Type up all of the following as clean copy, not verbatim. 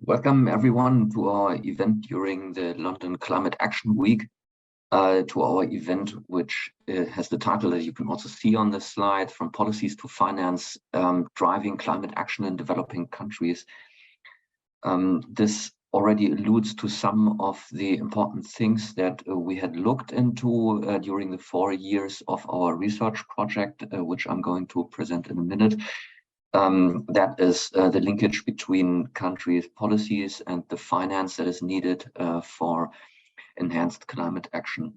Welcome everyone to our event during the London Climate Action Week, to our event which has the title that you can also see on this slide, From Policies to Finance, Driving Climate Action in Developing Countries. This already alludes to some of the important things that we had looked into during the 4 years of our research project, which I'm going to present in a minute. That is the linkage between countries' policies and the finance that is needed for enhanced climate action.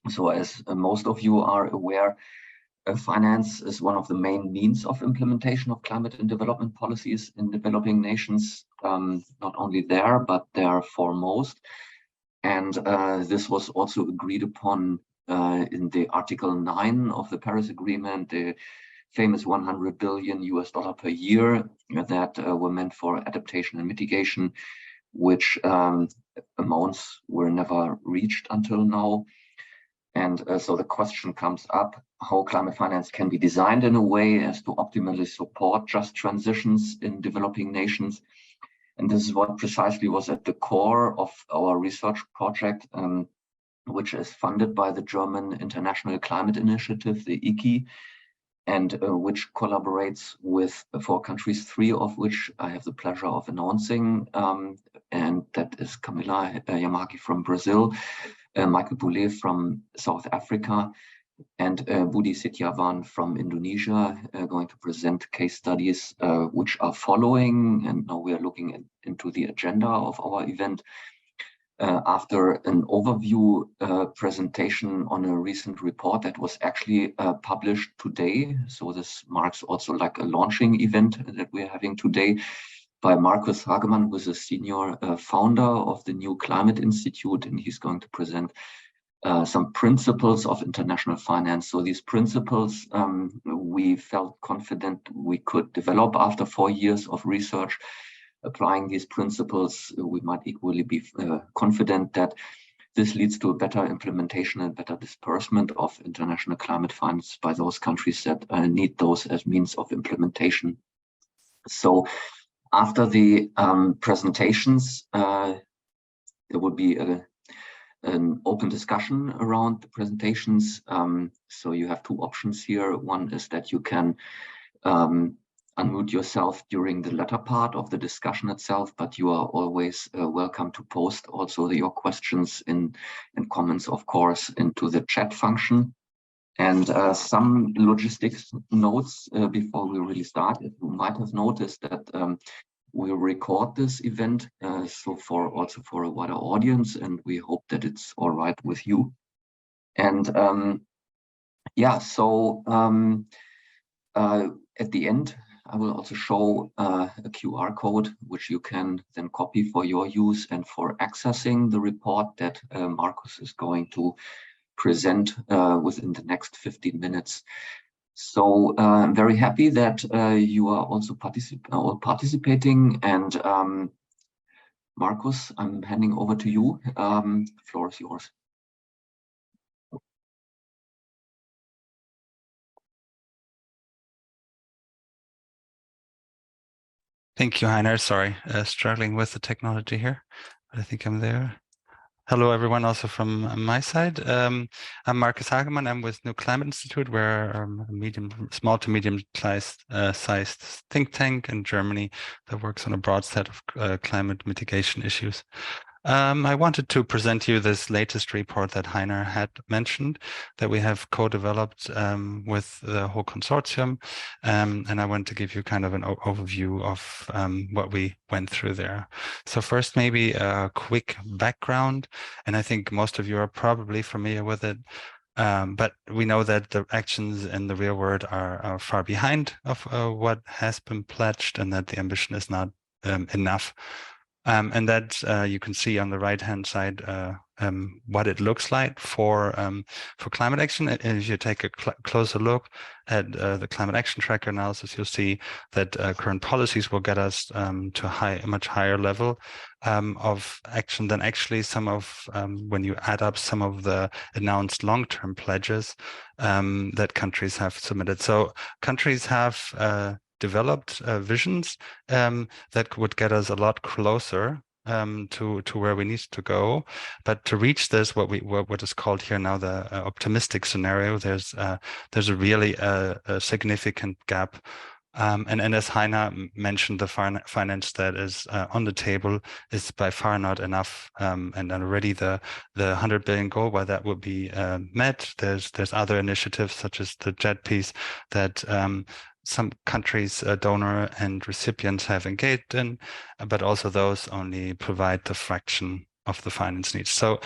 So as most of you are aware, finance is one of the main means of implementation of climate and development policies in developing nations, not only there, but there foremost. And this was also agreed upon in the Article 9 of the Paris Agreement, the famous $100 billion per year that were meant for adaptation and mitigation, which amounts were never reached until now. And so the question comes up how climate finance can be designed in a way as to optimally support just transitions in developing nations. And this is what precisely was at the core of our research project, which is funded by the German International Climate Initiative, the ICI, and which collaborates with 4 countries, 3 of which I have the pleasure of announcing, and that is Camila Yamaki from Brazil, Michael Boulay from South Africa, and Budi Setiawan from Indonesia, going to present case studies which are following. And now we are looking into the agenda of our event. After an overview presentation on a recent report that was actually published today. So this marks also like a launching event that we're having today by Markus Hagemann, who is a senior founder of the New Climate Institute, and he's going to present some principles of international finance. So these principles we felt confident we could develop after 4 years of research. Applying these principles, we might equally be confident that this leads to a better implementation and better disbursement of international climate funds by those countries that need those as means of implementation. So after the presentations, there will be an open discussion around the presentations. So you have 2 options here. One is that you can unmute yourself during the latter part of the discussion itself, but you are always welcome to post also your questions and comments, of course, into the chat function. And some logistics notes before we really start. You might have noticed that we'll record this event, so also for a wider audience, and we hope that it's all right with you. And yeah, so at the end, I will also show a QR code, which you can then copy for your use and for accessing the report that Markus is going to present within the next 15 minutes. So I'm very happy that you are also participating. And Markus, I'm handing over to you. The floor is yours. Thank you, Heiner. Sorry, struggling with the technology here, but I think I'm there. Hello, everyone, also from my side. I'm Markus Hagemann. I'm with New Climate Institute. We're a small to medium-sized think tank in Germany that works on a broad set of climate mitigation issues. I wanted to present you this latest report that Heiner had mentioned that we have co-developed with the whole consortium, and I want to give you kind of an overview of what we went through there. So first, maybe a quick background, and I think most of you are probably familiar with it. But we know that the actions in the real world are far behind of what has been pledged, and that the ambition is not enough. And that you can see on the right-hand side what it looks like for climate action. If you take a closer look at the climate action tracker analysis, you'll see that current policies will get us to a much higher level of action than actually some of, when you add up some of the announced long-term pledges that countries have submitted. So countries have developed visions that would get us a lot closer to where we need to go. But to reach this, what is called here now the optimistic scenario, there's a really a significant gap. And as Heiner mentioned, the finance that is on the table is by far not enough. And already the 100 billion goal, while that would be met, there's other initiatives such as the JET piece that some countries, donor and recipients, have engaged in, but also those only provide the fraction of the finance needs. So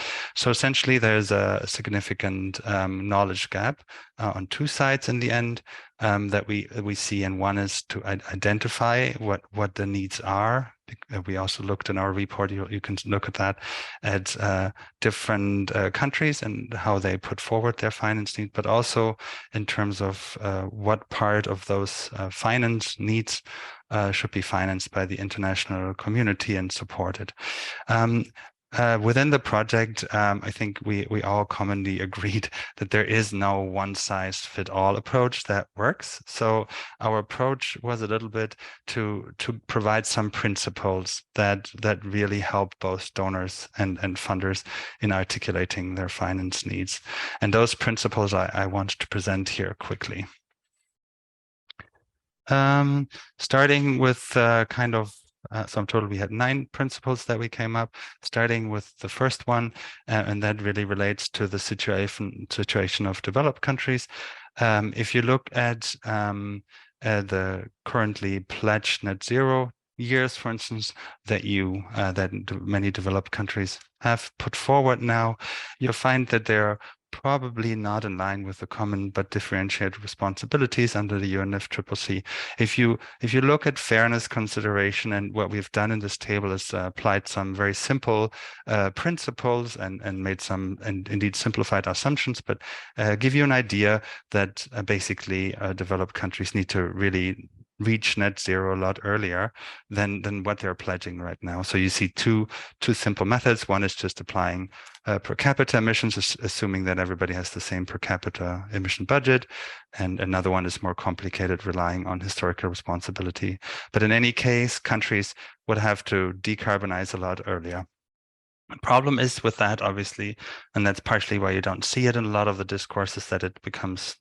essentially, there's a significant knowledge gap on two sides in the end that we see, and one is to identify what the needs are. We also looked in our report. You can look at that at different countries and how they put forward their finance needs, but also in terms of what part of those finance needs should be financed by the international community and supported. Within the project, I think we all commonly agreed that there is no one-size-fit-all approach that works. So our approach was a little bit to provide some principles that really help both donors and funders in articulating their finance needs. And those principles I want to present here quickly. Starting with kind of so in total, we had 9 principles that we came up, starting with the first one, and that really relates to the situation of developed countries. If you look at the currently pledged net zero years, for instance, that many developed countries have put forward now, you'll find that they're probably not in line with the common but differentiated responsibilities under the UNFCCC. If you look at fairness consideration, and what we've done in this table is applied some very simple principles and made some and indeed simplified assumptions, but give you an idea that basically developed countries need to really reach net zero a lot earlier than what they're pledging right now. So you see two simple methods. One is just applying per capita emissions, assuming that everybody has the same per capita emission budget. And another one is more complicated, relying on historical responsibility. But in any case, countries would have to decarbonize a lot earlier. The problem is with that, obviously, and that's partially why you don't see it in a lot of the discourses, that it becomes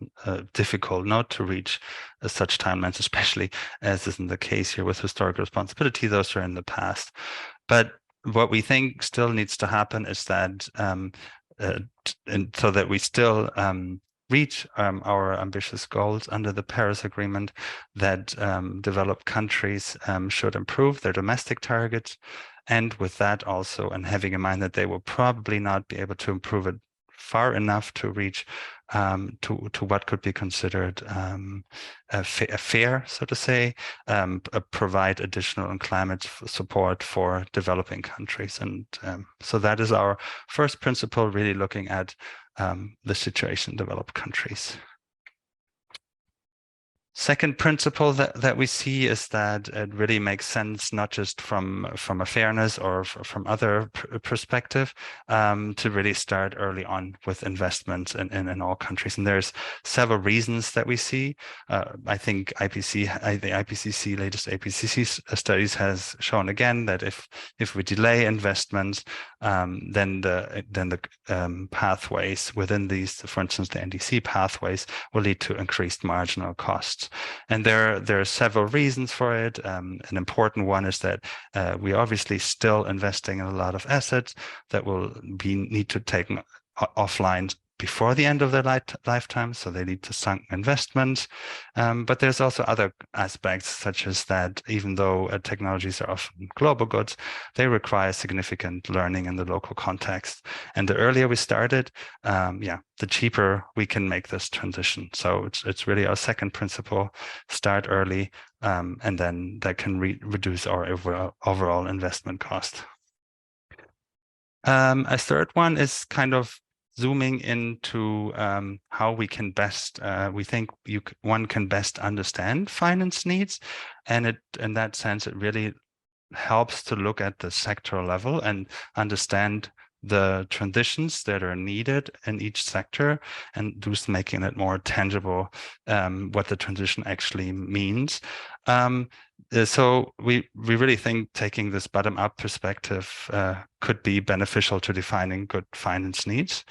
difficult not to reach such timelines, especially as isn't the case here with historical responsibility. Those are in the past. But what we think still needs to happen is that, and so that we still reach our ambitious goals under the Paris Agreement, that developed countries should improve their domestic targets. And with that also, and having in mind that they will probably not be able to improve it far enough to reach to what could be considered a fair, so to say, provide additional climate support for developing countries. And so that is our first principle, really looking at the situation in developed countries. Second principle that we see is that it really makes sense, not just from a fairness or from other perspective, to really start early on with investments in all countries. And there's several reasons that we see. I think the IPCC latest IPCC studies has shown again that if we delay investments, then the pathways within these, for instance, the NDC pathways, will lead to increased marginal costs. And there are several reasons for it. An important one is that we're obviously still investing in a lot of assets that will need to take offline before the end of their lifetime, so they need to sunk investments. But there's also other aspects, such as that even though technologies are often global goods, they require significant learning in the local context. And the earlier we started, the cheaper we can make this transition. So it's really our second principle: start early, and then that can reduce our overall investment cost. A third one is kind of zooming into how we can best, we think one can best understand finance needs. And in that sense, it really helps to look at the sectoral level and understand the transitions that are needed in each sector, and thus making it more tangible what the transition actually means. So we really think taking this bottom-up perspective could be beneficial to defining good finance needs.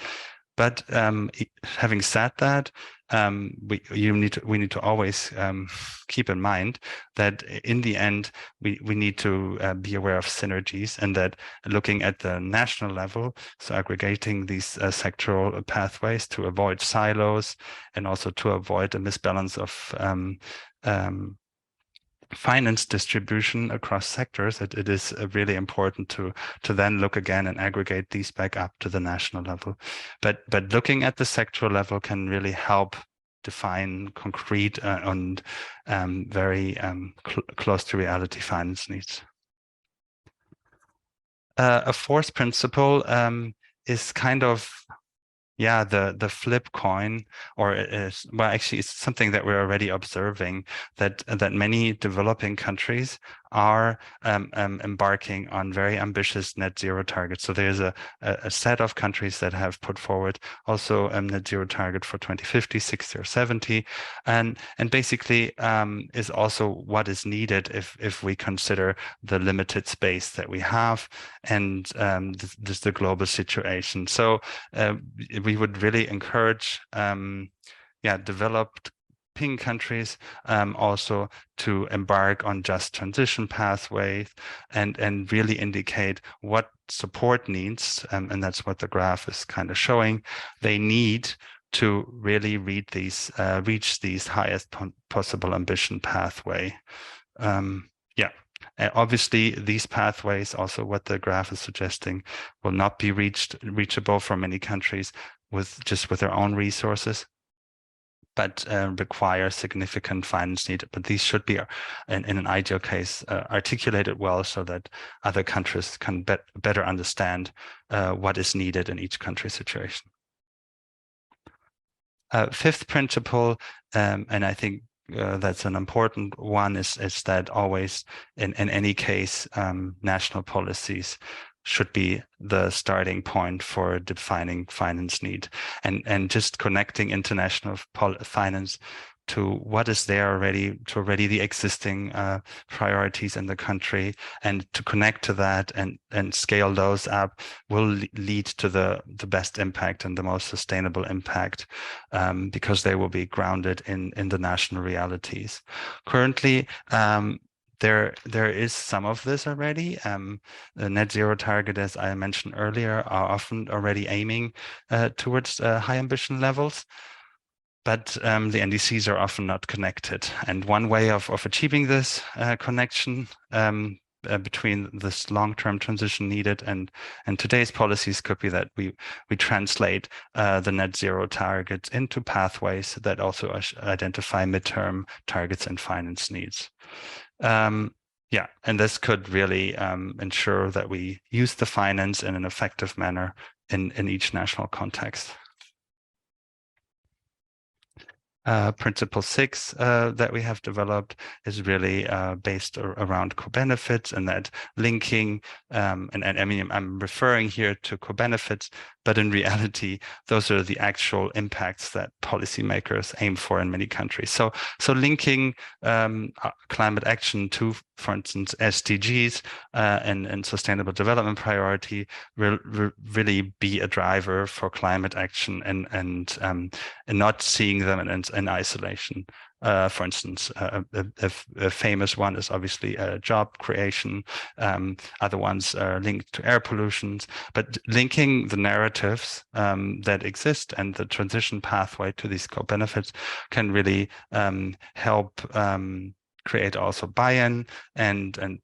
But having said that, we need to always keep in mind that in the end we need to be aware of synergies, and that looking at the national level, so aggregating these sectoral pathways to avoid silos and also to avoid a misbalance of finance distribution across sectors, it is really important to then look again and aggregate these back up to the national level. But looking at the sectoral level can really help define concrete and very close to reality finance needs. A fourth principle is kind of the flip coin, or well, actually it's something that we're already observing, that many developing countries are embarking on very ambitious net zero targets. So there's a set of countries that have put forward also a net zero target for 2050, 60 or 70, and basically is also what is needed if we consider the limited space that we have and the global situation. So we would really encourage developed countries also to embark on just transition pathways and really indicate what support needs, and that's what the graph is kind of showing, they need to really reach these highest possible ambition pathway. Obviously, these pathways, also what the graph is suggesting, will not be reachable for many countries with their own resources, but require significant finance need. But these should be, in an ideal case, articulated well so that other countries can better understand what is needed in each country's situation. Fifth principle, and I think that's an important one, is that always, in any case, national policies should be the starting point for defining finance need, and just connecting international finance to what is there already, to the existing priorities in the country, and to connect to that and scale those up will lead to the best impact and the most sustainable impact, because they will be grounded in the national realities. Currently, there is some of this already. The net zero target, as I mentioned earlier, are often already aiming towards high ambition levels, but the NDCs are often not connected. And one way of achieving this connection between this long-term transition needed and today's policies could be that we translate the net zero targets into pathways that also identify midterm targets and finance needs. And this could really ensure that we use the finance in an effective manner in each national context. Principle 6 that we have developed is really based around co-benefits, and that linking, and I mean, I'm referring here to co-benefits, but in reality, those are the actual impacts that policymakers aim for in many countries. So linking climate action to, for instance, SDGs and sustainable development priority will really be a driver for climate action, and not seeing them in isolation. For instance, a famous one is obviously job creation. Other ones are linked to air pollution, but linking the narratives that exist and the transition pathway to these co-benefits can really help create also buy-in and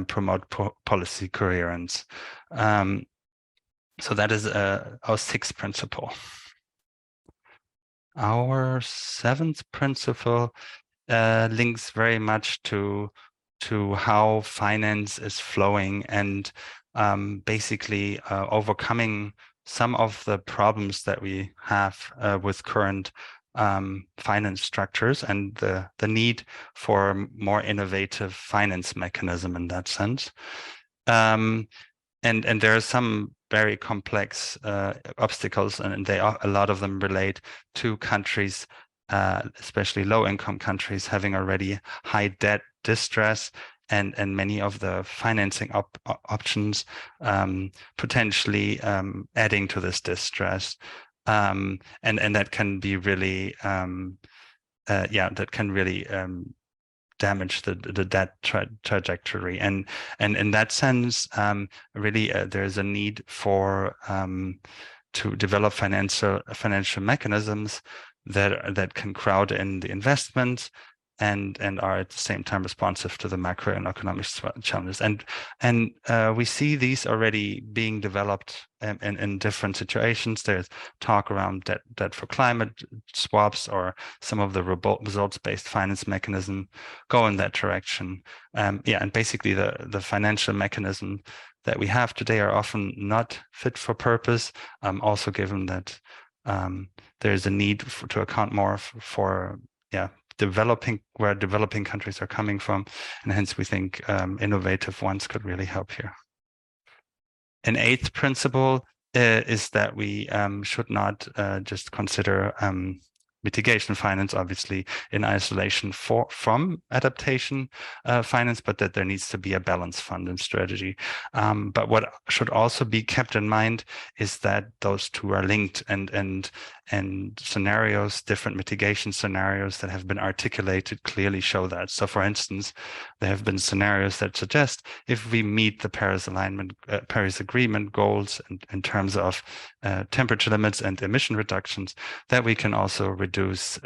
promote policy coherence. So that is our sixth principle. Our seventh principle links very much to how finance is flowing and basically overcoming some of the problems that we have with current finance structures, and the need for more innovative finance mechanism in that sense. And there are some very complex obstacles, and a lot of them relate to countries, especially low-income countries, having already high debt distress, and many of the financing options potentially adding to this distress, and that can be really that can really damage the debt trajectory, and in that sense, really there's a need for to develop financial mechanisms that can crowd in the investments and are at the same time responsive to the macro and economic challenges. And we see these already being developed in different situations. There's talk around debt for climate swaps, or some of the results-based finance mechanism go in that direction. And basically the financial mechanism that we have today are often not fit for purpose, also given that there's a need to account more for where developing countries are coming from, and hence we think innovative ones could really help here. An eighth principle is that we should not just consider mitigation finance, obviously, in isolation from adaptation finance, but that there needs to be a balanced funding strategy. But what should also be kept in mind is that those two are linked, and scenarios, different mitigation scenarios that have been articulated clearly show that. So for instance, there have been scenarios that suggest if we meet the Paris Agreement goals in terms of temperature limits and emission reductions, that we can also reduce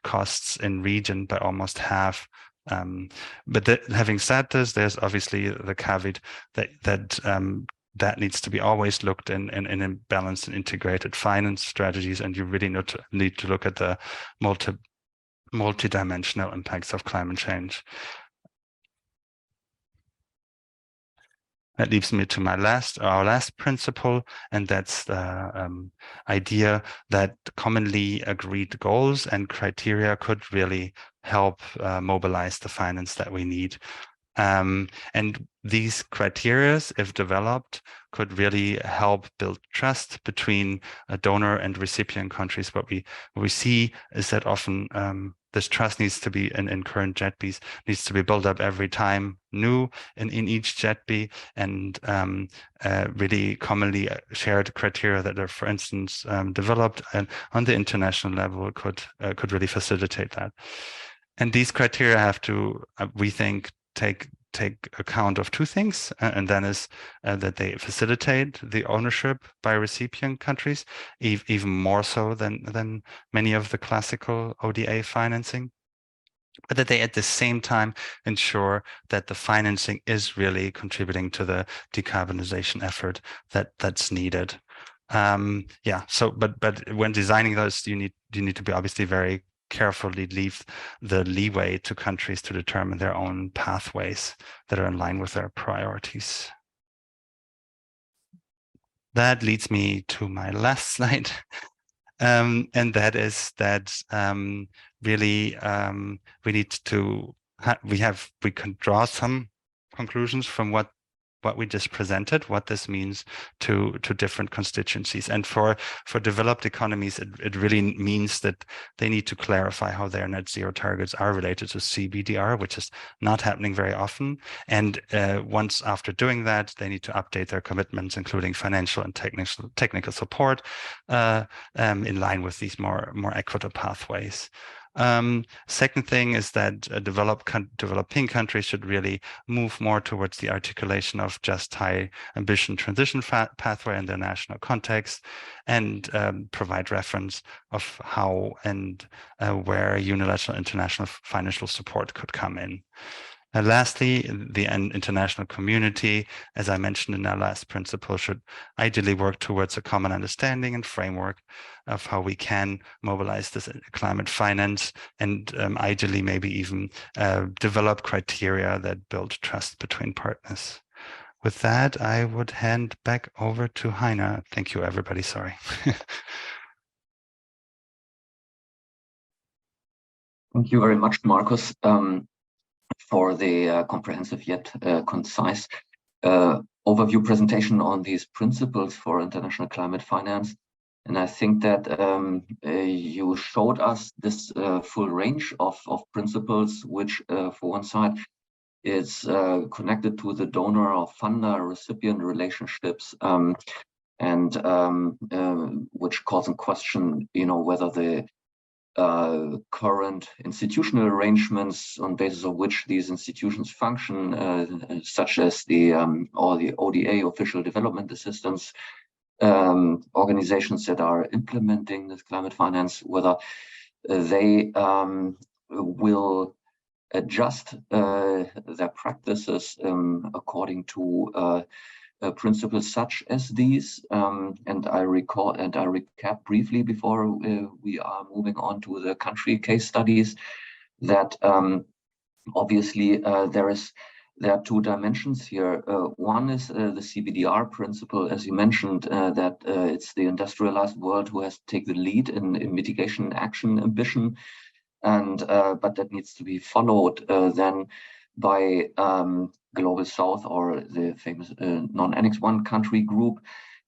costs in region by almost half. But having said this, there's obviously the caveat that needs to be always looked in balanced and integrated finance strategies, and you really need to look at the multi-dimensional impacts of climate change. That leads me to our last principle, and that's the idea that commonly agreed goals and criteria could really help mobilize the finance that we need. And these criteria, if developed, could really help build trust between a donor and recipient countries. What we see is that often this trust needs to be in current JETBs, needs to be built up every time new in each JETB, and really commonly shared criteria that are, for instance, developed and on the international level could really facilitate that. And these criteria have to, we think, take account of two things, and then is that they facilitate the ownership by recipient countries, even more so than many of the classical ODA financing, but that they at the same time ensure that the financing is really contributing to the decarbonization effort that's needed. But when designing those, you need to be obviously very carefully leave the leeway to countries to determine their own pathways that are in line with their priorities. That leads me to my last slide, and that is that really we need to we can draw some conclusions from what we just presented, what this means to different constituencies. And for developed economies, it really means that they need to clarify how their net zero targets are related to CBDR, which is not happening very often. And once after doing that, they need to update their commitments, including financial and technical support in line with these more equitable pathways. Second thing is that developing countries should really move more towards the articulation of just high ambition transition pathway in their national context, and provide reference of how and where unilateral international financial support could come in. And lastly, the international community, as I mentioned in our last principle, should ideally work towards a common understanding and framework of how we can mobilize this climate finance, and ideally maybe even develop criteria that build trust between partners. With that, I would hand back over to Heiner. Thank you, everybody. Sorry. Thank you very much, Markus, for the comprehensive yet concise overview presentation on these principles for international climate finance. And I think that you showed us this full range of principles, which for one side is connected to the donor or funder recipient relationships, and which calls in question, whether the current institutional arrangements on basis of which these institutions function, such as the or the ODA, official development assistance organizations that are implementing this climate finance, whether they will adjust their practices according to principles such as these, and I recap briefly before we are moving on to the country case studies, that obviously there are two dimensions here. One is the CBDR principle, as you mentioned, that it's the industrialized world who has to take the lead in mitigation action ambition, and but that needs to be followed then by Global South, or the famous non-Annex 1 country group,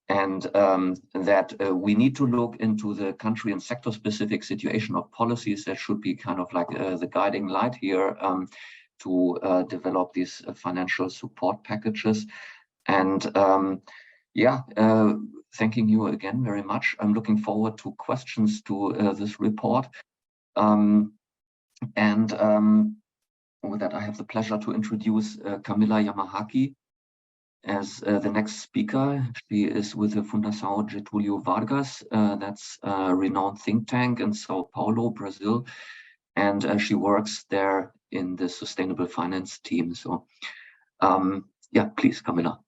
and that we need to look into the country and sector-specific situation of policies that should be kind of like the guiding light here to develop these financial support packages. And thanking you again very much. I'm looking forward to questions to this report. With that, I have the pleasure to introduce Camilla Yamahaki as the next speaker. She is with the Fundação Getúlio Vargas, that's a renowned think tank in Sao Paulo, Brazil, and she works there in the sustainable finance team. So, yeah, please, Camilla.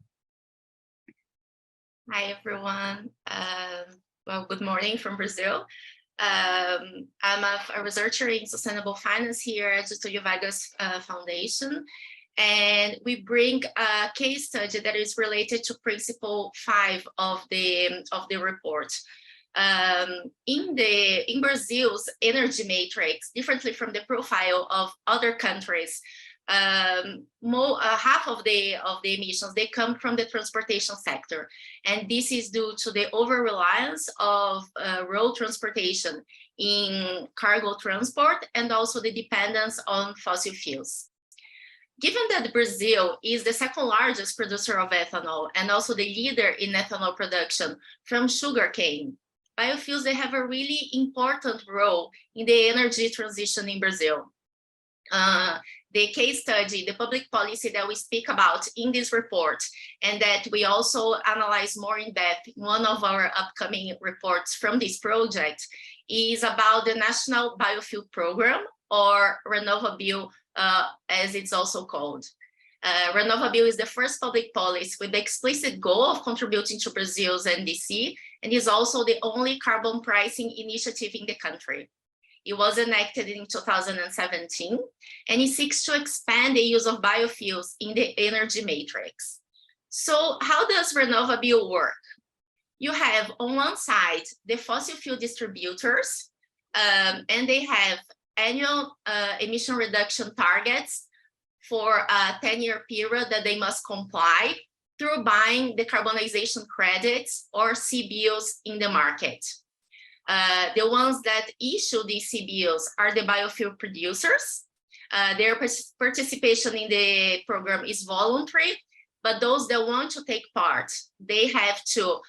Hi, everyone. Well, good morning from Brazil. I'm a researcher in sustainable finance here at Getúlio Vargas Foundation, and we bring a case study that is related to Principle 5 of the report. In Brazil's energy matrix, differently from the profile of other countries, half of the emissions, they come from the transportation sector, and this is due to the over-reliance of road transportation in cargo transport, and also the dependence on fossil fuels. Given that Brazil is the second largest producer of ethanol and also the leader in ethanol production from sugarcane, biofuels, they have a really important role in the energy transition in Brazil. The case study, the public policy that we speak about in this report, and that we also analyze more in depth in one of our upcoming reports from this project, is about the National Biofuel Program, or RenovaBio, as it's also called. RenovaBio is the first public policy with the explicit goal of contributing to Brazil's NDC, and is also the only carbon pricing initiative in the country. It was enacted in 2017, and it seeks to expand the use of biofuels in the energy matrix. So how does RenovaBio work? You have on one side the fossil fuel distributors, and they have annual emission reduction targets for a 10-year period that they must comply through buying decarbonization credits or CBIOs in the market. The ones that issue these CBIOs are the biofuel producers. Their participation in the program is voluntary, but those that want to take part, they have to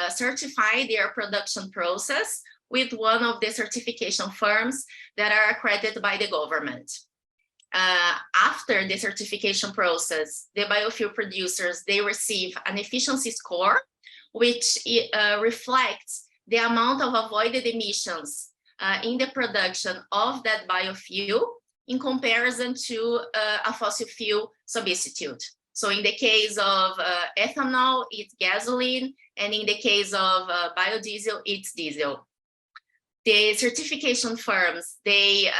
certify their production process with one of the certification firms that are accredited by the government. After the certification process, the biofuel producers, they receive an efficiency score, which reflects the amount of avoided emissions in the production of that biofuel in comparison to a fossil fuel substitute. So in the case of ethanol, it's gasoline, and in the case of biodiesel, it's diesel. The certification firms, they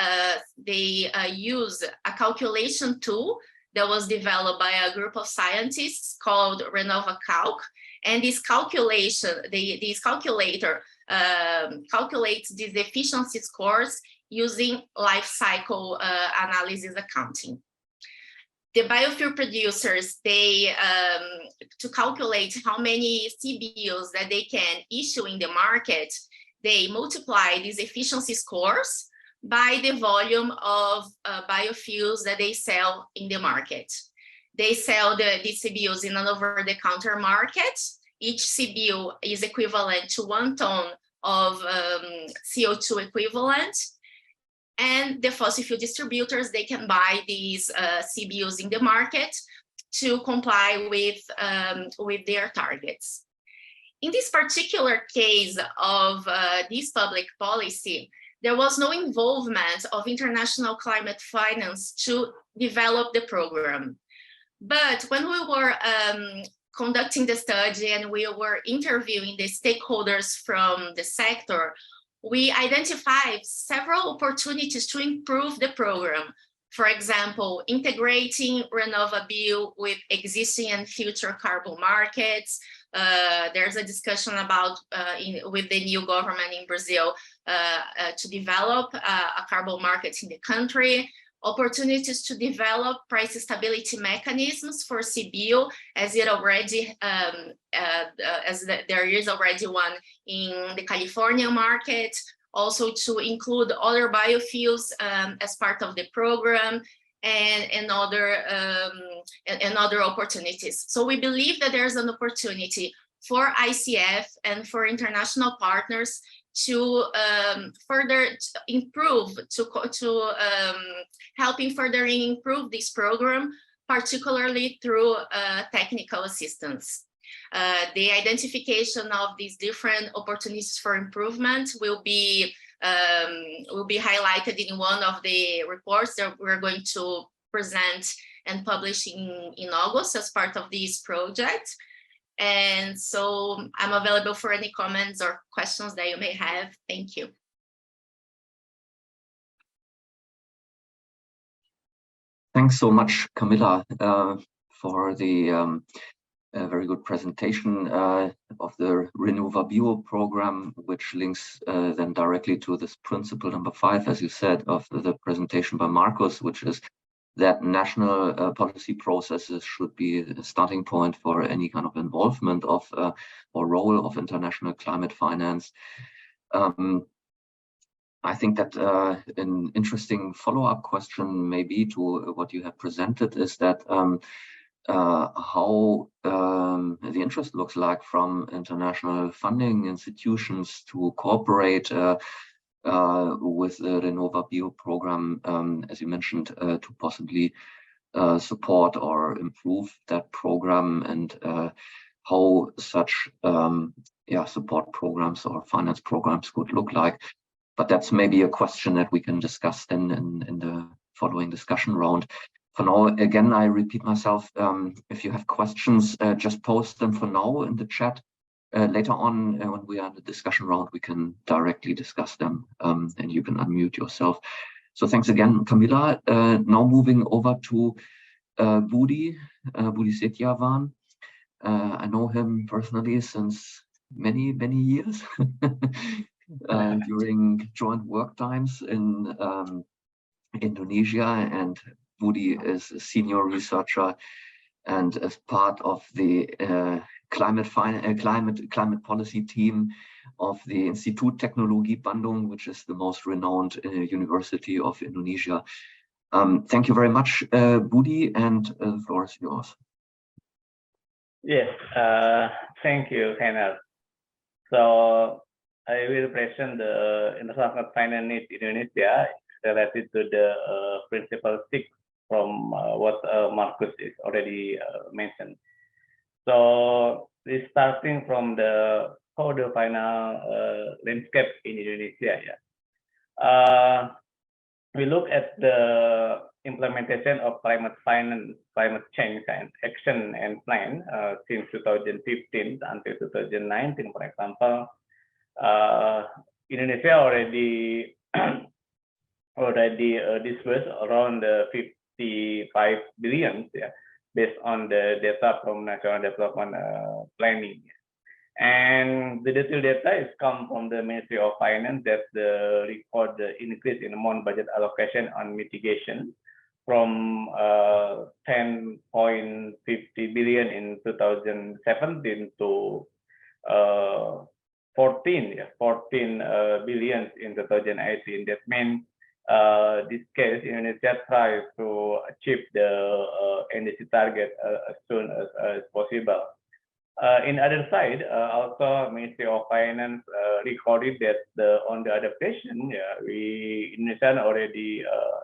use a calculation tool that was developed by a group of scientists called RenovaCalc, and this calculator calculates these efficiency scores using life cycle analysis accounting. the biofuel producers, they to calculate how many CBIOs that they can issue in the market, they multiply these efficiency scores by the volume of biofuels that they sell in the market. They sell these CBIOs in an over-the-counter market. Each CBIO is equivalent to 1 ton of CO2 equivalent. And the fossil fuel distributors, they can buy these CBIOs in the market to comply with their targets. In this particular case of this public policy, there was no involvement of international climate finance to develop the program. But when we were conducting the study and we were interviewing the stakeholders from the sector, we identified several opportunities to improve the program. For example, integrating renewable with existing and future carbon markets. There's a discussion about with the new government in Brazil to develop a carbon market in the country. Opportunities to develop price stability mechanisms for CBIO, as there is already one in the California market. Also to include other biofuels as part of the program, and other opportunities. So we believe that there's an opportunity for ICF and for international partners to further improve, to helping further improve this program, particularly through technical assistance. The identification of these different opportunities for improvement will be highlighted in one of the reports that we're going to present and publish in August as part of this project. And so I'm available for any comments or questions that you may have. Thank you. Thanks so much, Camilla, for the very good presentation of the Renewable program, which links then directly to this principle number 5, as you said, of the presentation by Marcus, which is that national policy processes should be a starting point for any kind of involvement of or role of international climate finance. I think that an interesting follow-up question maybe to what you have presented is that how the interest looks like from international funding institutions to cooperate with the Renova program, as you mentioned, to possibly support or improve that program, and how such support programs or finance programs could look like. But that's maybe a question that we can discuss then in the following discussion round. For now, again, I repeat myself, if you have questions, just post them for now in the chat. Later on, when we are in the discussion round, we can directly discuss them, and you can unmute yourself. So thanks again, Camilla. Now moving over to Budi Setiawan. I know him personally since many years during joint work times in Indonesia, and Budi is a senior researcher and as part of the climate policy team of the Institut Teknologi Bandung, which is the most renowned university of Indonesia. Thank you very much, Budi, and the floor is yours. Yes, thank you, Heiner. So I will present the international finance need in Indonesia related to the principle 6 from what Marcus is already mentioned. So this starting from the how the final landscape in Indonesia. Yeah. We look at the implementation of climate finance, climate change and action and plan since 2015 until 2019, for example. Indonesia already disbursed around 55 billion, yeah, based on the data from National Development Planning. And the detailed data is come from the Ministry of Finance that record the increase in amount budget allocation on mitigation from 10.50 billion in 2017 to 14 billion in 2018. That means this case, Indonesia tries to achieve the NDC target as soon as possible. In other side, also Ministry of Finance recorded that on the adaptation, Indonesia already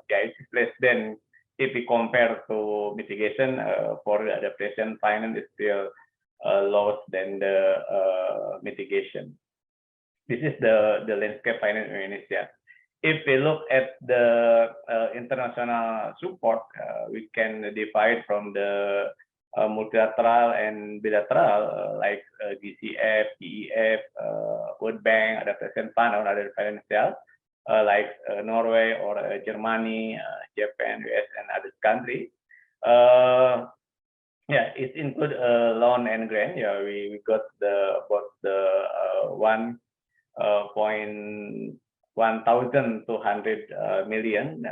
it's less than, if we compare to mitigation for the adaptation, finance is still lower than the mitigation. This is the landscape finance in Indonesia. If we look at the international support, we can divide from the multilateral and bilateral, like GCF, PEF, World Bank, Adaptation Fund, or other financial, like Norway or Germany, Japan, US, and other countries. It includes loan and grant. We got about the 1,200 million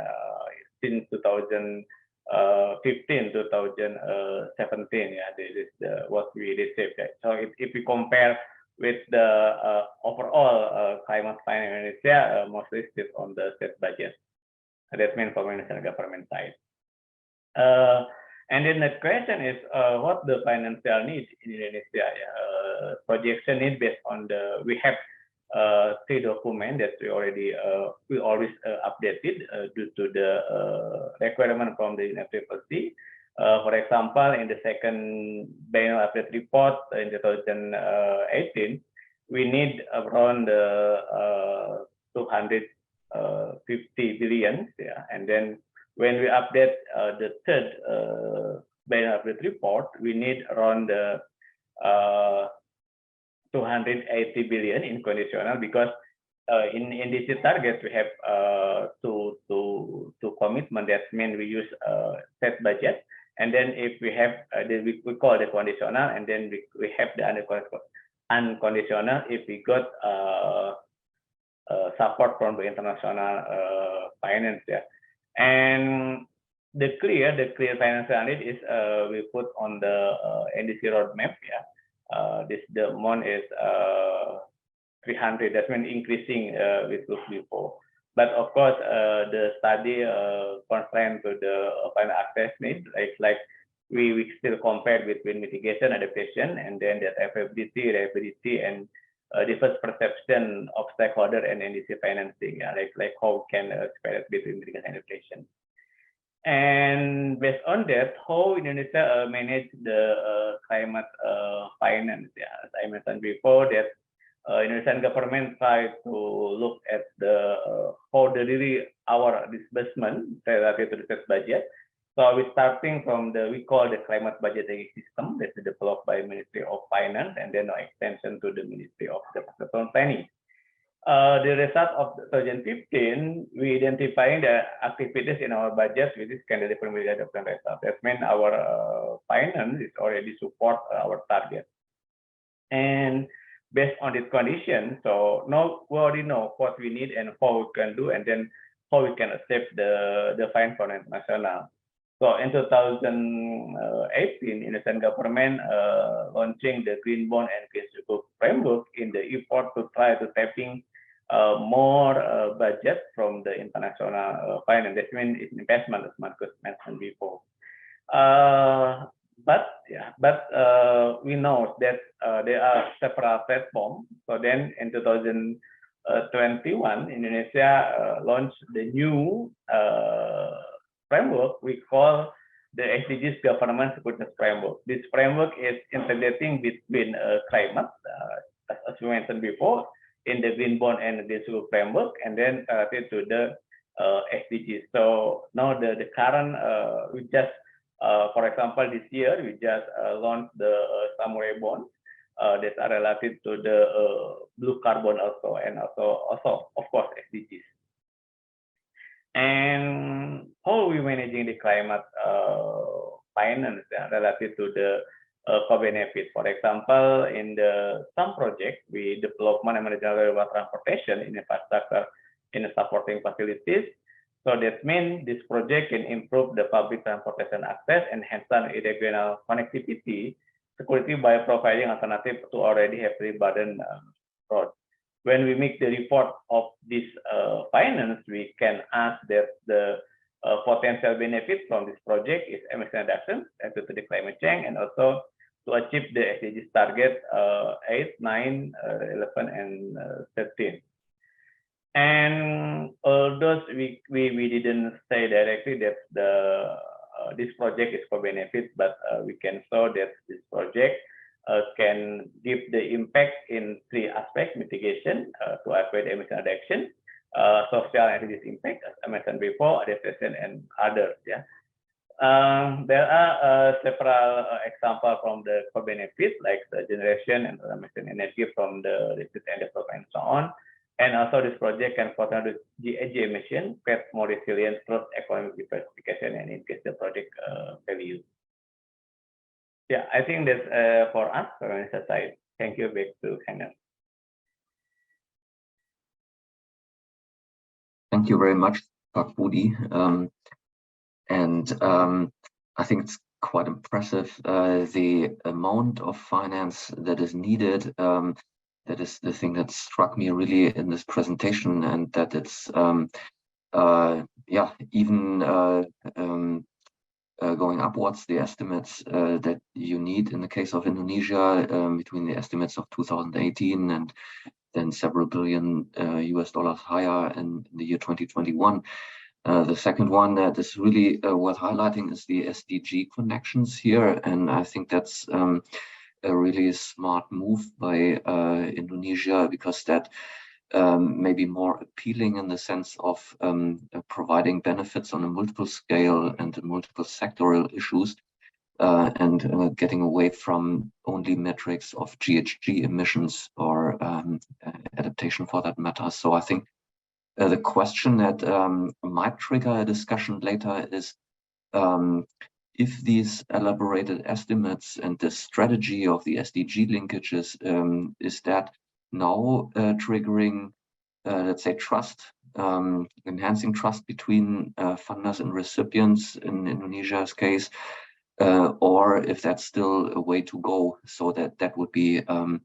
since 2015 2017. This is what we received. So if we compare with the overall climate finance in Indonesia, mostly still on the state budget. That means from Indonesian government side. And then the question is, what the financial need in Indonesia? Projection need based on we have 3 documents that we already always updated due to the requirement from the SNAPFI. For example, in the second biennial update report in 2018, we need around 250 billion. And then when we update the third biennial update report, we need around 280 billion in conditional, because in this target we have two commitment. That means we use set budget, and then if we have we call the conditional, and then we have the unconditional if we got support from the international finance. And the clear financial need is we put on the NDC roadmap. The amount is 300. That means increasing with before. But of course, the study constrained to the final access need. Like we still compare between mitigation, adaptation, and then that affordability, reliability, and different perception of stakeholder and NDC financing. Like how we can spread between mitigation and adaptation. And based on that, how Indonesia manage the climate finance. As I mentioned before, that Indonesian government try to look at the how really our disbursement related to the state budget. So we're starting from we call the climate budgeting system that's developed by Ministry of Finance, and then extension to the Ministry of Development Planning. The result of 2015, we identifying the activities in our budget with this candidate permitted development result. That means our finance is already support our target. And based on this condition, so now we already know what we need and how we can do, and then how we can accept the fine for international. So in 2018, Indonesian government launching the Green Bond and Green Sukuk framework in the effort to try to tapping more budget from the international finance. That means it's investment, as Marcus mentioned before. But we know that there are several platforms. So then in 2021, Indonesia launched the new framework we call the SDGs Government Securities Framework. This framework is integrating between climate, as we mentioned before, in the Green Bond and Green Sukuk framework, and then related to the SDGs. So now the current, we just, for example, this year, we just launched the samurai bond that are related to the blue carbon also, and also of course, SDGs. And how are we managing the climate finance related to the co-benefit? For example, in some project, we development and management of transportation in infrastructure in the supporting facilities. So that means this project can improve the public transportation access, enhance regional connectivity, security by providing alternative to already heavily burdened roads. When we make the report of this finance, we can ask that the potential benefit from this project is emission reduction due to the climate change, and also to achieve the SDGs target 8, 9, 11, and 13. And although we didn't say directly that this project is for benefit, but we can show that this project can give the impact in 3 aspects: mitigation to avoid emission reduction, social and SDGs impact, as I mentioned before, adaptation, and others. Yeah. There are several examples from the co-benefits, like the generation and emission energy from the research and development and so on. And also this project can further reduce GHG emission, create more resilient through economic diversification, and increase the project value. Yeah, I think that's for us from Indonesia side. Thank you. Back to Hannah. Thank you very much, Pak Budi. I think it's quite impressive, the amount of finance that is needed. That is the thing that struck me really in this presentation, and that it's even going upwards, the estimates that you need in the case of Indonesia, between the estimates of 2018 and then several billion US dollars higher in the year 2021. The second one that is really worth highlighting is the SDG connections here, and I think that's a really smart move by Indonesia, because that may be more appealing in the sense of providing benefits on a multiple scale and multiple sectoral issues, and getting away from only metrics of GHG emissions or adaptation for that matter. So I think the question that might trigger a discussion later is if these elaborated estimates and the strategy of the SDG linkages, is that now triggering, let's say, trust, enhancing trust between funders and recipients in Indonesia's case, or if that's still a way to go. So that would be a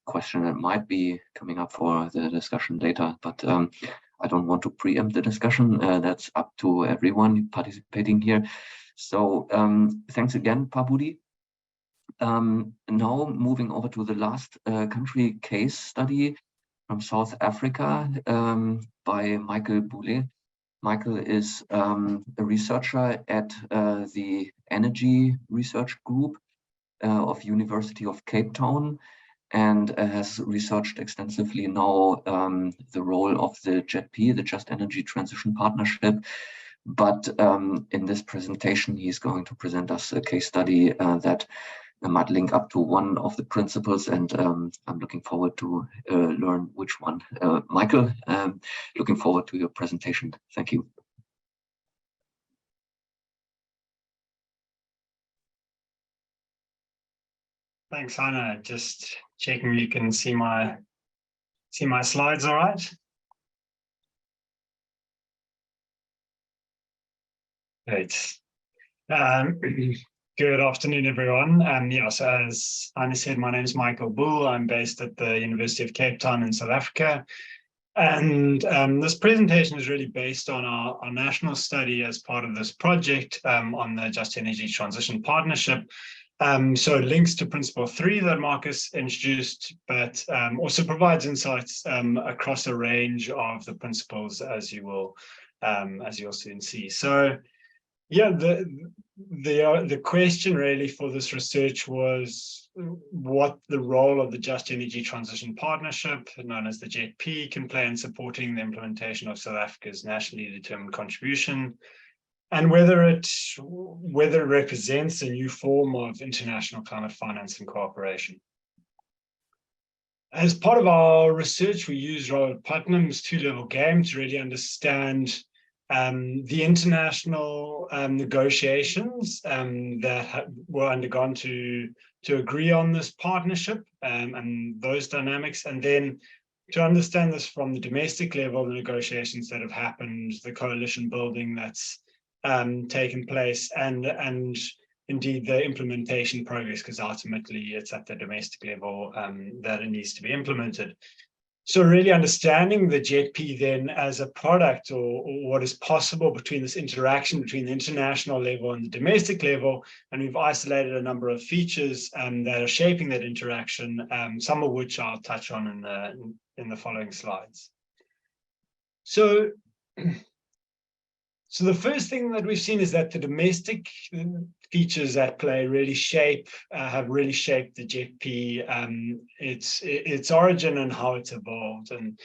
question that might be coming up for the discussion later, but I don't want to preempt the discussion. That's up to everyone participating here. So thanks again, Pak Budi. Now moving over to the last country case study from South Africa by Michael Boule. Michael is a researcher at the Energy Research Group of University of Cape Town, and has researched extensively now the role of the JETP, the Just Energy Transition Partnership. But in this presentation, he's going to present us a case study that might link up to one of the principles, and I'm looking forward to learn which one. Michael, looking forward to your presentation. Thank you. Thanks, Hannah. Just checking you can see my slides all right. Great. Good afternoon, everyone. Yeah, so as Hannah said, my name is Michael Boule. I'm based at the University of Cape Town in South Africa. And this presentation is really based on our national study as part of this project on the Just Energy Transition Partnership. So it links to Principle 3 that Marcus introduced, but also provides insights across a range of the principles, as you'll soon see. So yeah, the question really for this research was what the role of the Just Energy Transition Partnership, known as the JETP, can play in supporting the implementation of South Africa's nationally determined contribution, and whether it represents a new form of international climate finance and cooperation. As part of our research, we used Robert Putnam's two-level game to really understand the international negotiations that were undergone to agree on this partnership and those dynamics, and then understand this from the domestic level, the negotiations that have happened, the coalition building that's taken place, and indeed the implementation progress, because ultimately it's at the domestic level that it needs to be implemented. So really understanding the JETP then as a product, or what is possible between this interaction between the international level and the domestic level, and we've isolated a number of features that are shaping that interaction, some of which I'll touch on in the following slides. So the first thing that we've seen is that the domestic features at play really have really shaped the JETP, its origin and how it's evolved, and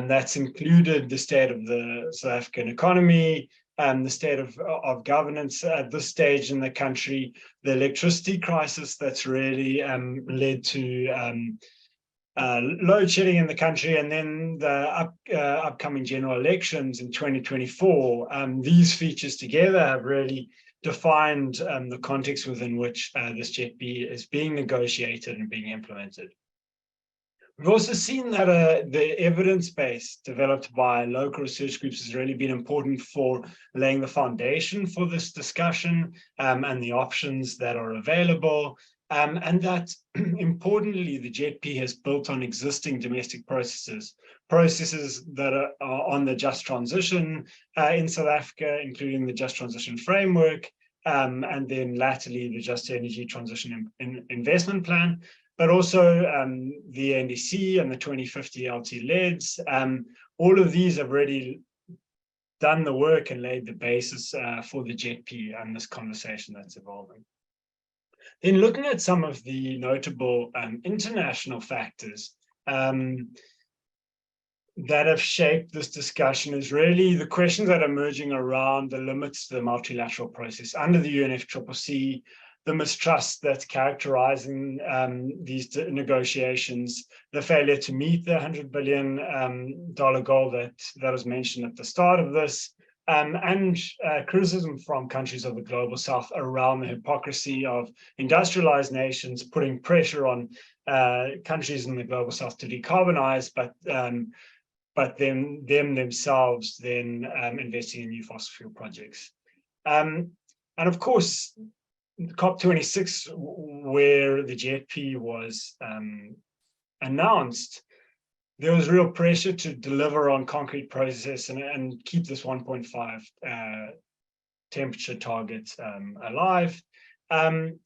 that's included the state of the South African economy, the state of governance at this stage in the country, the electricity crisis that's really led to load shedding in the country, and then the upcoming general elections in 2024. These features together have really defined the context within which this JETP is being negotiated and being implemented. We've also seen that the evidence base developed by local research groups has really been important for laying the foundation for this discussion and the options that are available. And that, importantly, the JETP has built on existing domestic processes that are on the just transition in South Africa, including the just transition framework, and then latterly the just energy transition investment plan, but also the NDC and the 2050 LT LEDs. All of these have already done the work and laid the basis for the JETP and this conversation that's evolving. In looking at some of the notable international factors that have shaped this discussion is really the questions that are emerging around the limits to the multilateral process under the UNFCCC, the mistrust that's characterizing these negotiations, the failure to meet the $100 billion goal that was mentioned at the start of this, and criticism from countries of the global south around the hypocrisy of industrialized nations putting pressure on countries in the global south to decarbonize, but themselves then investing in new fossil fuel projects. And of course, COP26, where the JETP was announced, there was real pressure to deliver on concrete process and keep this 1.5 temperature target alive. And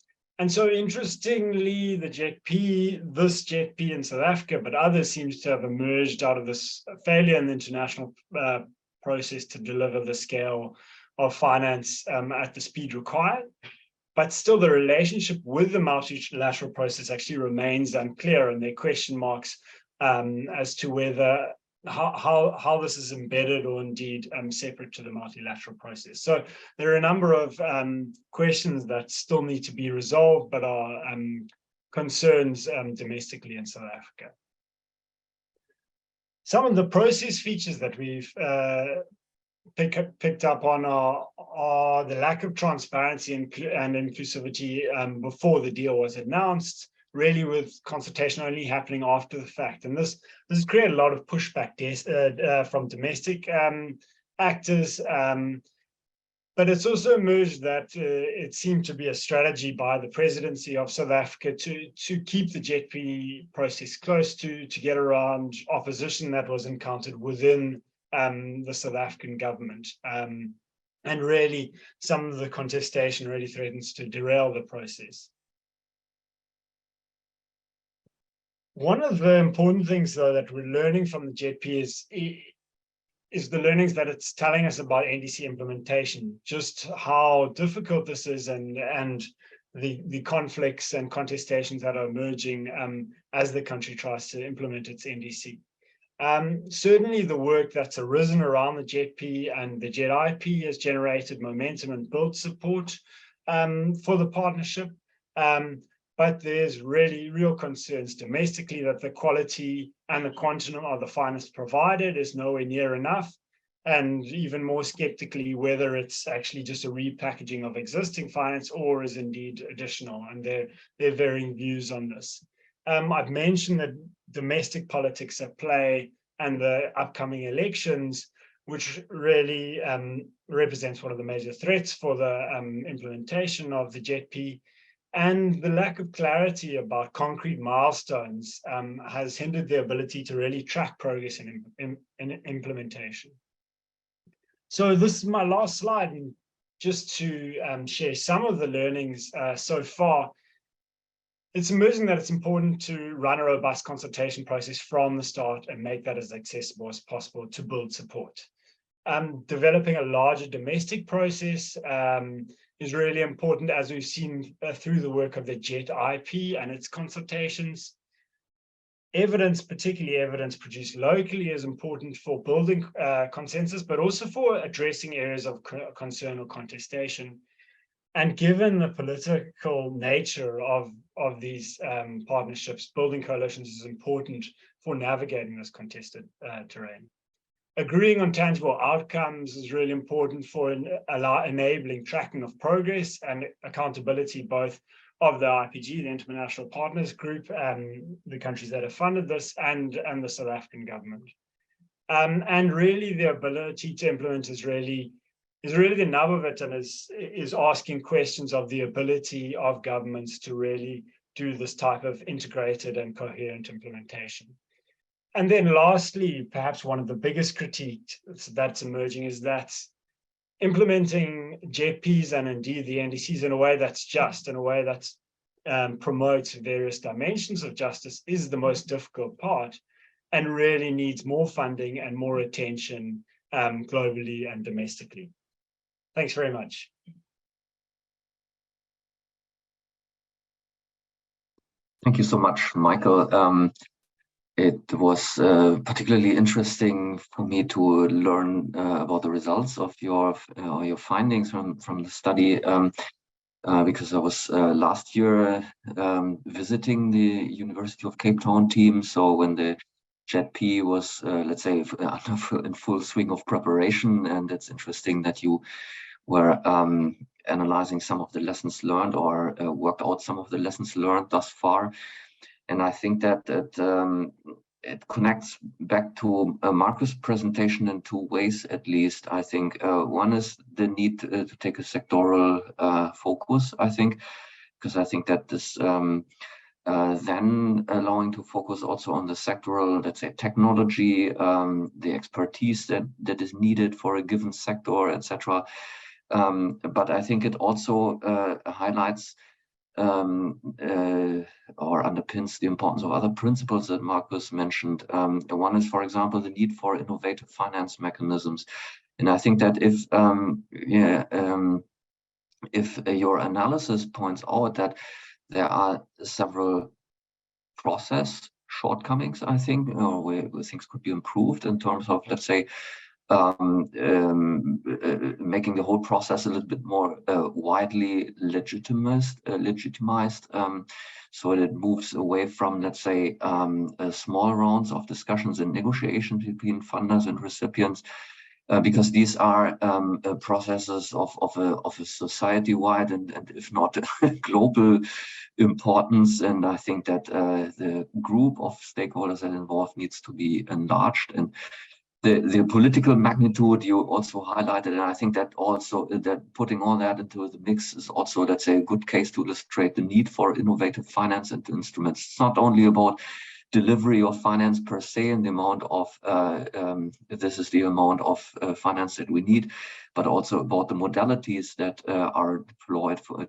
so interestingly, this JETP in South Africa, but others, seems to have emerged out of this failure in the international process to deliver the scale of finance at the speed required. But still, the relationship with the multilateral process actually remains unclear, and there are question marks as to whether how this is embedded or indeed separate to the multilateral process. So there are a number of questions that still need to be resolved, but are concerns domestically in South Africa. Some of the process features that we've picked up on are the lack of transparency and inclusivity before the deal was announced, really with consultation only happening after the fact. And this has created a lot of pushback from domestic actors, but it's also emerged that it seemed to be a strategy by the presidency of South Africa to keep the JETP process close, to get around opposition that was encountered within the South African government. And really, some of the contestation really threatens to derail the process. One of the important things, though, that we're learning from the JETP is the learnings that it's telling us about NDC implementation, just how difficult this is, and the conflicts and contestations that are emerging as the country tries to implement its NDC. Certainly the work that's arisen around the JETP and the JET-IP has generated momentum and built support for the partnership. But there's really real concerns domestically that the quality and the quantum of the finance provided is nowhere near enough, and even more skeptically whether it's actually just a repackaging of existing finance or is indeed additional, and there are varying views on this. I've mentioned that domestic politics at play and the upcoming elections, which really represents one of the major threats for the implementation of the JETP. And the lack of clarity about concrete milestones has hindered the ability to really track progress in implementation. So this is my last slide, and just to share some of the learnings so far. It's emerging that it's important to run a robust consultation process from the start and make that as accessible as possible to build support. Developing a larger domestic process is really important, as we've seen through the work of the JET-IP and its consultations. Evidence, particularly evidence produced locally, is important for building consensus, but also for addressing areas of concern or contestation. And given the political nature of these partnerships, building coalitions is important for navigating this contested terrain. Agreeing on tangible outcomes is really important for enabling tracking of progress and accountability, both of the IPG, the International Partners Group, the countries that have funded this, and the South African government. And really the ability to implement is really the nub of it, and is asking questions of the ability of governments to really do this type of integrated and coherent implementation. And then lastly, perhaps one of the biggest critiques that's emerging is that implementing JETPs and indeed the NDCs in a way that's just, in a way that promotes various dimensions of justice is the most difficult part, and really needs more funding and more attention globally and domestically. Thanks very much. Thank you so much, Michael. It was particularly interesting for me to learn about the results of your findings from the study, because I was last year visiting the University of Cape Town team. So when the JETP was, let's say, in full swing of preparation, and it's interesting that you were analyzing some of the lessons learned, or worked out some of the lessons learned thus far. And I think that it connects back to Marcus' presentation in two ways, at least. I think one is the need to take a sectoral focus, I think, because I think that this then allowing to focus also on the sectoral, let's say, technology, the expertise that is needed for a given sector, etc. But I think it also highlights or underpins the importance of other principles that Marcus mentioned. One is, for example, the need for innovative finance mechanisms. And I think that if your analysis points out that there are several process shortcomings, I think, where things could be improved in terms of, let's say, making the whole process a little bit more widely legitimized, so that it moves away from, let's say, small rounds of discussions and negotiations between funders and recipients, because these are processes of a society-wide and if not global importance. And I think that the group of stakeholders that are involved needs to be enlarged. And the political magnitude you also highlighted, and I think that also that putting all that into the mix is also, let's say, a good case to illustrate the need for innovative finance and instruments. It's not only about delivery of finance per se and the amount of this is the amount of finance that we need, but also about the modalities that are deployed for the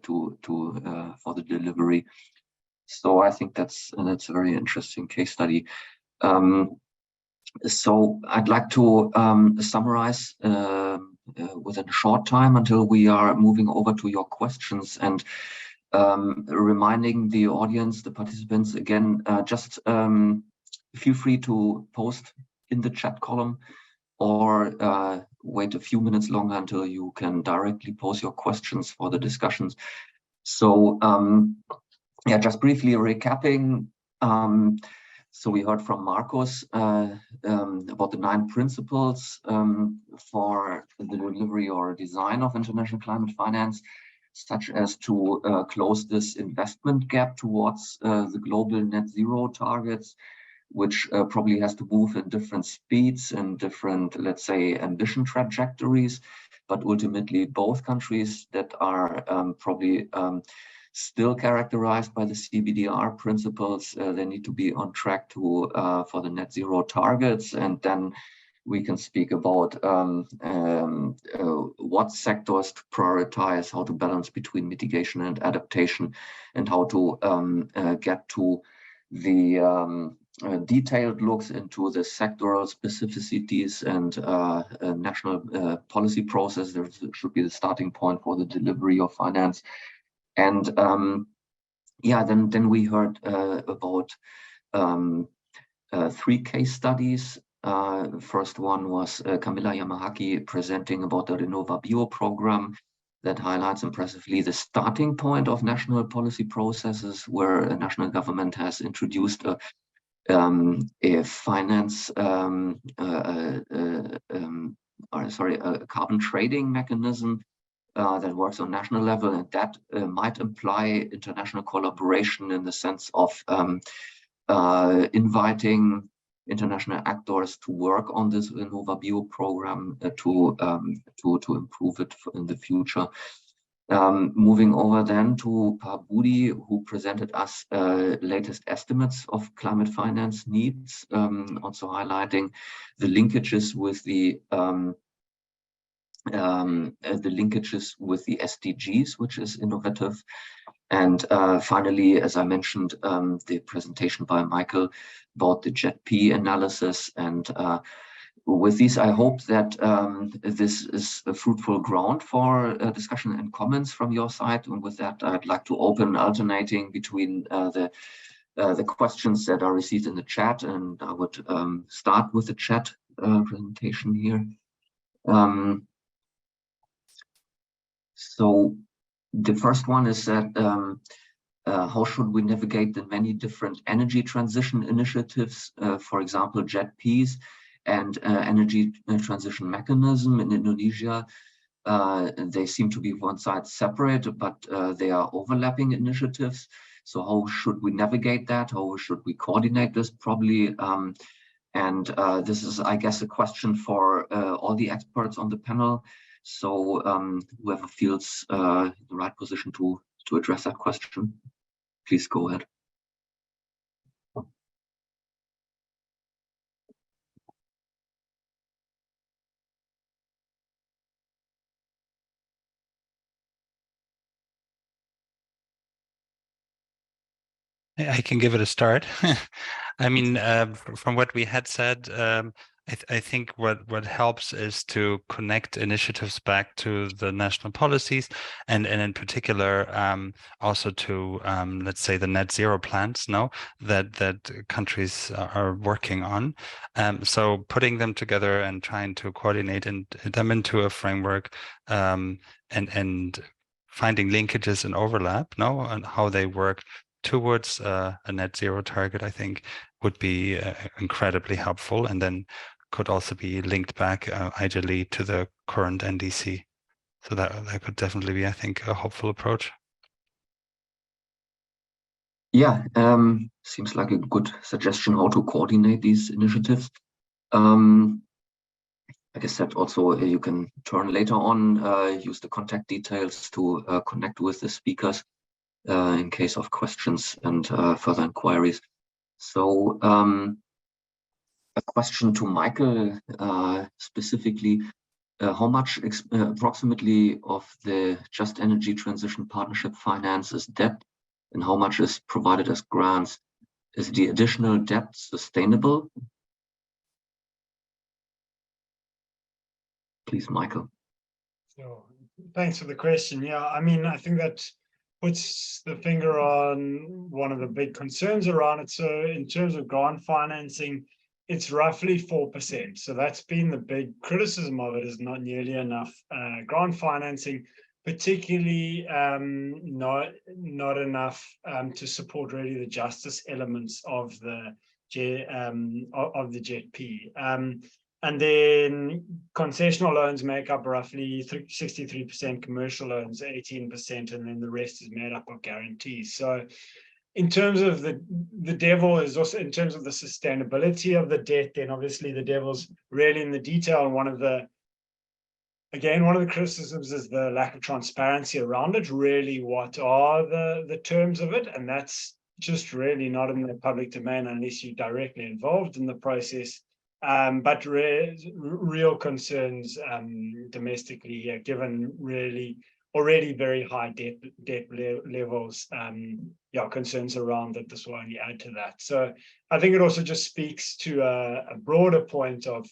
delivery. So I think that's a very interesting case study. So I'd like to summarize within a short time until we are moving over to your questions, and reminding the audience, the participants, again, just feel free to post in the chat column, or wait a few minutes longer until you can directly pose your questions for the discussions. So yeah, just briefly recapping. So we heard from Marcus about the 9 principles for the delivery or design of international climate finance. such as to close this investment gap towards the global net zero targets, which probably has to move in different speeds and different, let's say, ambition trajectories. But ultimately, both countries that are probably still characterized by the CBDR principles, they need to be on track to for the net zero targets. And then we can speak about what sectors to prioritize, how to balance between mitigation and adaptation, and how to get to the detailed looks into the sectoral specificities and national policy process. There should be the starting point for the delivery of finance. And yeah, then we heard about 3 case studies. First one was Camilla Yamahaki presenting about the Renova Bio program that highlights impressively the starting point of national policy processes, where a national government has introduced a finance, a carbon trading mechanism that works on national level, and that might imply international collaboration in the sense of inviting international actors to work on this Renova Bio program to improve it in the future. Moving over then to Pabudi, who presented us latest estimates of climate finance needs, also highlighting the linkages with the SDGs, which is innovative. And finally, as I mentioned, the presentation by Michael about the JET-P analysis. And with these, I hope that this is a fruitful ground for discussion and comments from your side. And with that, I'd like to open alternating between the questions that are received in the chat. And I would start with the chat presentation here. So the first one is that how should we navigate the many different energy transition initiatives, for example, JET-Ps and energy transition mechanism in Indonesia? They seem to be one side separate, but they are overlapping initiatives. So how should we navigate that? How should we coordinate this probably? And this is, I guess, a question for all the experts on the panel. So whoever feels in the right position to address that question, please go ahead. I can give it a start. I mean, from what we had said, I think what helps is to connect initiatives back to the national policies, and in particular also to let's say the net zero plans that countries are working on. So putting them together and trying to coordinate them into a framework, and finding linkages and overlap, and how they work towards a net zero target, I think would be incredibly helpful, and then could also be linked back ideally to the current NDC. So that could definitely be, I think, a hopeful approach. Yeah, seems like a good suggestion how to coordinate these initiatives. I guess that also you can turn later on, use the contact details to connect with the speakers in case of questions and further inquiries. So a question to Michael specifically, how much approximately of the Just Energy Transition Partnership finance is debt, and how much is provided as grants? Is the additional debt sustainable? Please, Michael. So, thanks for the question. Yeah, I mean, I think that puts the finger on one of the big concerns around it. So in terms of grant financing, it's roughly 4%. So that's been the big criticism of it, is not nearly enough grant financing, particularly not enough to support really the justice elements of the JET-P. And then concessional loans make up roughly 63%, commercial loans 18%, and then the rest is made up of guarantees. So in terms of the devil is also in terms of the sustainability of the debt, then obviously the devil's really in the detail. And one of the criticisms is the lack of transparency around it. Really, what are the terms of it? And that's just really not in the public domain unless you're directly involved in the process. But real concerns domestically here, given really already very high debt levels, concerns around that this will only add to that. So I think it also just speaks to a broader point of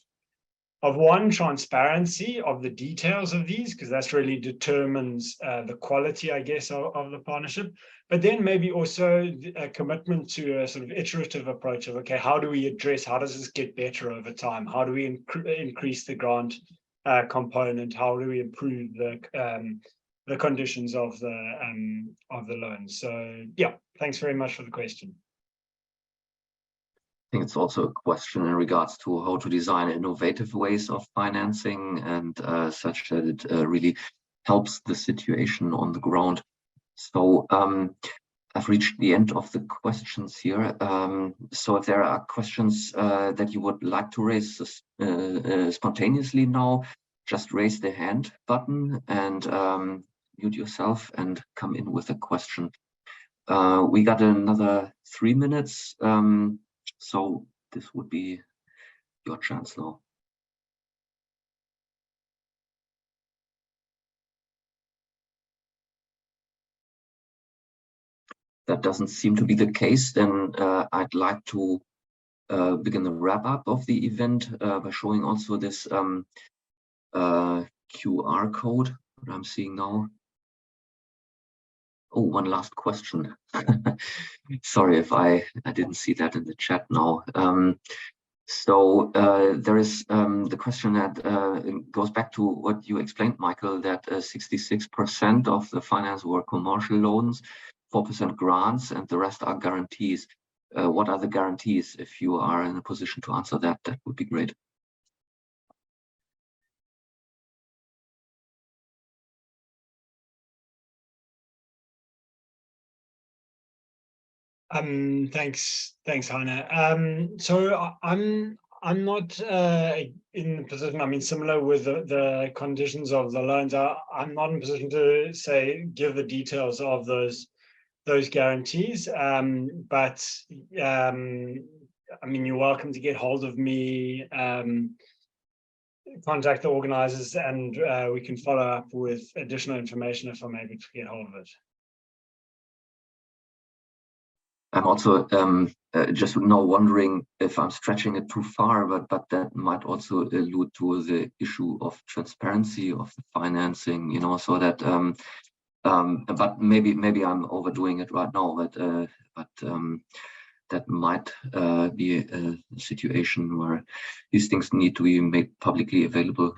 one, transparency of the details of these, because that's really determines the quality, I guess, of the partnership. But then maybe also a commitment to a sort of iterative approach of, okay, how does this get better over time? How do we increase the grant component? How do we improve the conditions of the loan? So yeah, thanks very much for the question. I think it's also a question in regards to how to design innovative ways of financing and such that it really helps the situation on the ground. So I've reached the end of the questions here. So if there are questions that you would like to raise spontaneously now, just raise the hand button and mute yourself and come in with a question. We got another 3 minutes. So this would be your chance now. That doesn't seem to be the case. Then I'd like to begin the wrap up of the event by showing also this QR code that I'm seeing now. Oh, one last question. Sorry if I didn't see that in the chat now. So there is the question that goes back to what you explained, Michael, that 66% of the finance were commercial loans, 4% grants, and the rest are guarantees. What are the guarantees? If you are in a position to answer that, that would be great. Thanks, Heiner. So I'm not in a position. I mean, similar with the conditions of the loans, I'm not in a position to say give the details of those guarantees. But I mean, you're welcome to get hold of me, contact the organizers, and we can follow up with additional information if I'm able to get hold of it. I'm also just now wondering if I'm stretching it too far, but that might also allude to the issue of transparency of the financing, you know, so that but maybe I'm overdoing it right now, but that might be a situation where these things need to be made publicly available.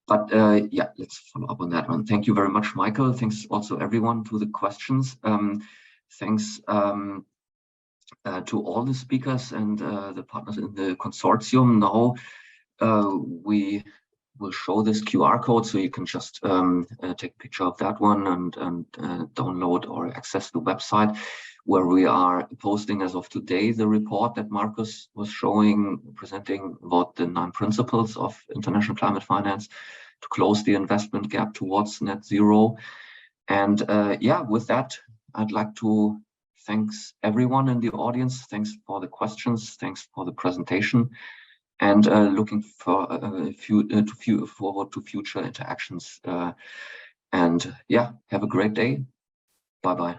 But yeah, let's follow up on that one. Thank you very much, Michael. Thanks also everyone to the questions. Thanks to all the speakers and the partners in the consortium. Now we will show this QR code, so you can just take a picture of that one and download or access the website where we are posting as of today the report that Marcus was showing, presenting about the 9 principles of international climate finance to close the investment gap towards net zero. And yeah, with that, I'd like to thanks everyone in the audience. Thanks for the questions. Thanks for the presentation. And looking for forward to future interactions. And yeah, have a great day. Bye-bye.